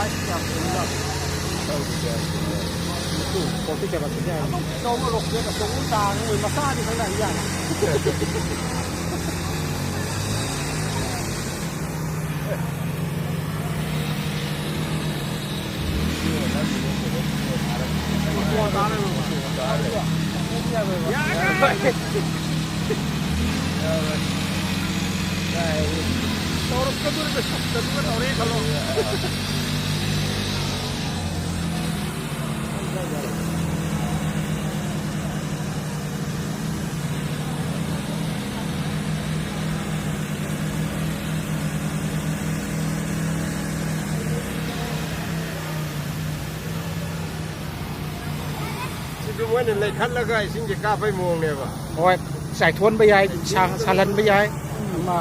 siamo tu porti che va a studiare sono lo che sto montando ma sa di fare viaดูว่าในคันแล้วก็ไอ้สิ่งที่กล้าไปมองเนี่ยว่ะ โอ้ยใส่ทวนไปยายชาลันไปยายมา